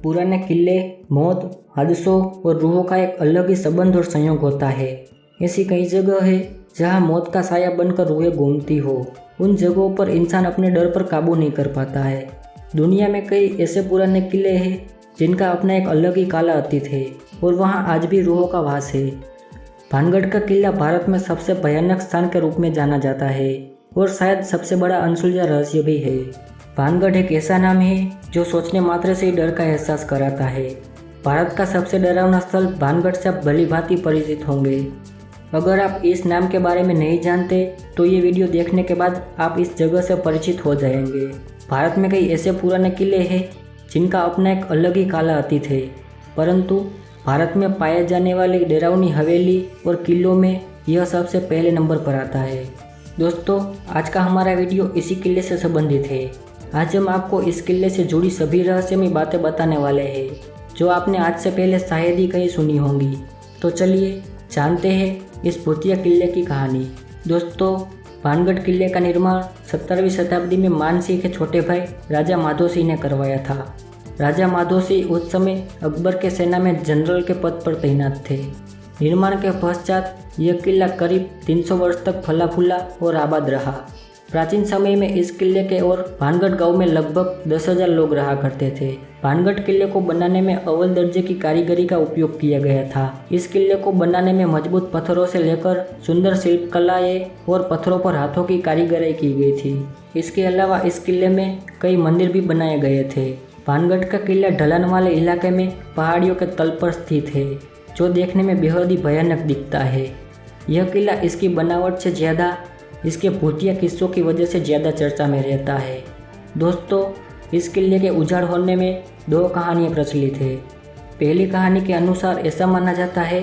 पुराने किले, मौत, हादसों और रूहों का एक अलग ही संबंध और संयोग होता है। ऐसी कई जगह है जहां मौत का साया बनकर रूहें घूमती हो। उन जगहों पर इंसान अपने डर पर काबू नहीं कर पाता है। दुनिया में कई ऐसे पुराने किले हैं जिनका अपना एक अलग ही काला अतीत है और वहां आज भी रूहों का वास है। भानगढ़ का किला भारत में सबसे भयानक स्थान के रूप में जाना जाता है और शायद सबसे बड़ा अनसुलझा रहस्य भी है। भानगढ़ एक ऐसा नाम है जो सोचने मात्र से ही डर का एहसास कराता है। भारत का सबसे डरावना स्थल भानगढ़ से आप भली भांति परिचित होंगे। अगर आप इस नाम के बारे में नहीं जानते तो ये वीडियो देखने के बाद आप इस जगह से परिचित हो जाएंगे। भारत में कई ऐसे पुराने किले हैं जिनका अपना एक अलग ही काला अतीत है, परंतु भारत में पाए जाने वाली डरावनी हवेली और किलों में यह सबसे पहले नंबर पर आता है। दोस्तों, आज का हमारा वीडियो इसी किले से संबंधित है। आज हम आपको इस किले से जुड़ी सभी रहस्यमयी बातें बताने वाले हैं जो आपने आज से पहले शायद ही कहीं सुनी होंगी। तो चलिए जानते हैं इस भूतिया किले की कहानी। दोस्तों, भानगढ़ किले का निर्माण 17वीं शताब्दी में मान सिंह के छोटे भाई राजा माधो सिंह ने करवाया था। राजा माधो सिंह उस समय अकबर के सेना में जनरल के पद पर तैनात थे। निर्माण के पश्चात यह किला करीब 300 वर्ष तक फला फूला और आबाद रहा। प्राचीन समय में इस किले के और भानगढ़ गांव में लगभग 10,000 लोग रहा करते थे। भानगढ़ किले को बनाने में अव्वल दर्जे की कारीगरी का उपयोग किया गया था। इस किले को बनाने में मजबूत पत्थरों से लेकर सुंदर शिल्प कलाएं और पत्थरों पर हाथों की कारीगरी की गई थी। इसके अलावा इस किले में कई मंदिर भी बनाए गए थे। भानगढ़ का किला ढलान वाले इलाके में पहाड़ियों के तल पर स्थित है, जो देखने में बेहद ही भयानक दिखता है। यह किला इसकी बनावट से ज़्यादा इसके भूतिया किस्सों की वजह से ज़्यादा चर्चा में रहता है। दोस्तों, इस किले के उजाड़ होने में 2 कहानियाँ प्रचलित है। पहली कहानी के अनुसार ऐसा माना जाता है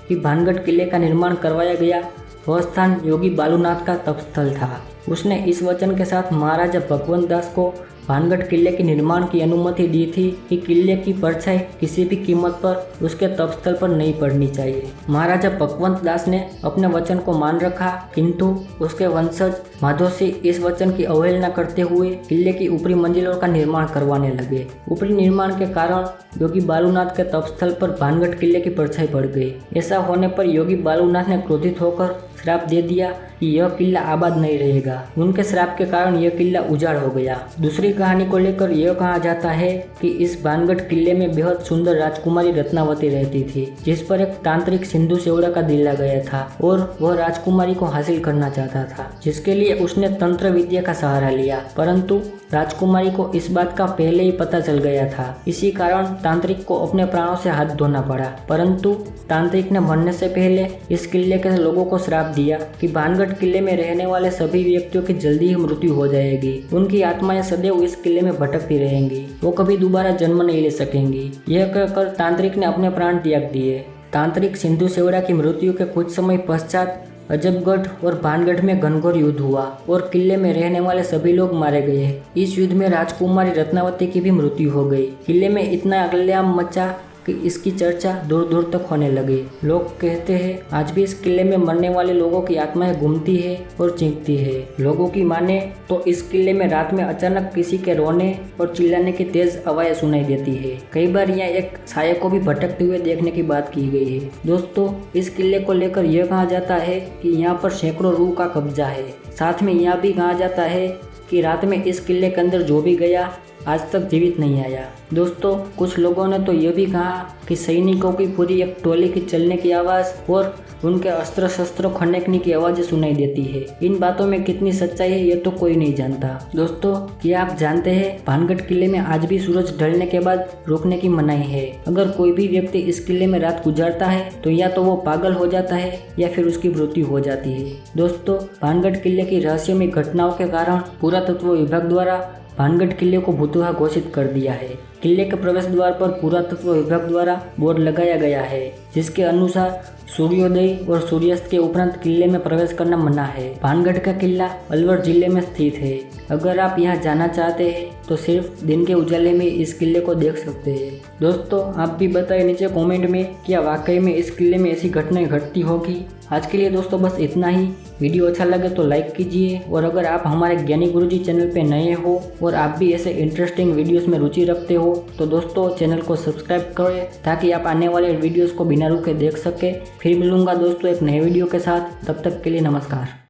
कि भानगढ़ किले का निर्माण करवाया गया वह स्थान योगी बालूनाथ का तपस्थल था। उसने इस वचन के साथ महाराजा भगवंत दास को भानगढ़ किले के निर्माण की अनुमति दी थी कि किले की परछाई किसी भी कीमत पर उसके तपस्थल पर नहीं पड़नी चाहिए। महाराजा भगवंत दास ने अपने वचन को मान रखा, किंतु उसके वंशज माधो सिंह इस वचन की अवहेलना करते हुए किले की ऊपरी मंजिलों का निर्माण करवाने लगे। ऊपरी निर्माण के कारण योगी बालूनाथ के तपस्थल पर भानगढ़ किले की परछाई पड़ गई। ऐसा होने पर योगी बालूनाथ ने क्रोधित होकर श्राप दे दिया कि यह किला आबाद नहीं रहेगा। उनके श्राप के कारण यह किला उजाड़ हो गया। दूसरी कहानी को लेकर यह कहा जाता है कि इस भानगढ़ किले में बेहद सुंदर राजकुमारी रत्नावती रहती थी, जिस पर एक तांत्रिक सिंधु सेवड़ा का दिल गया था और वह राजकुमारी को हासिल करना चाहता था, जिसके लिए उसने तंत्र विद्या का सहारा लिया। परंतु राजकुमारी को इस बात का पहले ही पता चल गया था। इसी कारण तांत्रिक को अपने प्राणों से हाथ धोना पड़ा। परंतु तांत्रिक ने मरने से पहले इस किले के लोगों को श्राप दिया कि भानगढ़ किले में रहने वाले सभी व्यक्तियों की जल्दी ही मृत्यु हो जाएगी। उनकी आत्माएं सदैव इस किले में भटकती रहेंगी, वो कभी दोबारा जन्म नहीं ले सकेंगी। यह कहकर तांत्रिक ने अपने प्राण त्याग दिए। तांत्रिक सिंधु सेवड़ा की मृत्यु के कुछ समय पश्चात अजबगढ़ और भानगढ़ में घनघोर युद्ध हुआ और किले में रहने वाले सभी लोग मारे गए। इस युद्ध में राजकुमारी रत्नावती की भी मृत्यु हो गई। किले में इतना अगल्याम मचा कि इसकी चर्चा दूर दूर तक होने लगी। लोग कहते हैं आज भी इस किले में मरने वाले लोगों की आत्माएं घूमती है और चीखती है। लोगों की माने तो इस किले में रात में अचानक किसी के रोने और चिल्लाने की तेज आवाज़ सुनाई देती है। कई बार यहाँ एक साये को भी भटकते हुए देखने की बात की गई है। दोस्तों, इस किले को लेकर यह कहा जाता है कि यहाँ पर सैकड़ों रूह का कब्जा है। साथ में यह भी कहा जाता है कि रात में इस किले के अंदर जो भी गया आज तक जीवित नहीं आया। दोस्तों, कुछ लोगों ने तो यह भी कहा कि सैनिकों की पूरी एक टोली की चलने की आवाज़ और उनके अस्त्र शस्त्र खनकने की आवाज़ें सुनाई देती है। इन बातों में कितनी सच्चाई है ये तो कोई नहीं जानता। दोस्तों, क्या आप जानते हैं भानगढ़ किले में आज भी सूरज ढलने के बाद रुकने की मनाही है। अगर कोई भी व्यक्ति इस किले में रात गुजारता है तो या तो वो पागल हो जाता है या फिर उसकी मृत्यु हो जाती है। दोस्तों, भानगढ़ किले की रहस्यमयी घटनाओं के कारण पुरातत्व विभाग द्वारा भानगढ़ किले को भूतुहा घोषित कर दिया है। किले के प्रवेश द्वार पर पुरातत्व विभाग द्वारा बोर्ड लगाया गया है, जिसके अनुसार सूर्योदय और सूर्यास्त के उपरांत किले में प्रवेश करना मना है। भानगढ़ का किला अलवर जिले में स्थित है। अगर आप यहाँ जाना चाहते हैं तो सिर्फ दिन के उजाले में इस किले को देख सकते हैं। दोस्तों, आप भी बताइए नीचे कमेंट में क्या वाकई में इस किले में ऐसी घटनाएं घटती होगी। आज के लिए दोस्तों बस इतना ही। वीडियो अच्छा लगे तो लाइक कीजिए और अगर आप हमारे ज्ञानी गुरुजी चैनल पे नए हो और आप भी ऐसे इंटरेस्टिंग वीडियोस में रुचि रखते हो हो तो दोस्तों चैनल को सब्सक्राइब करें ताकि आप आने वाले वीडियोस को बिना रुके देख सकें। फिर मिलूंगा दोस्तों एक नए वीडियो के साथ, तब तक के लिए नमस्कार।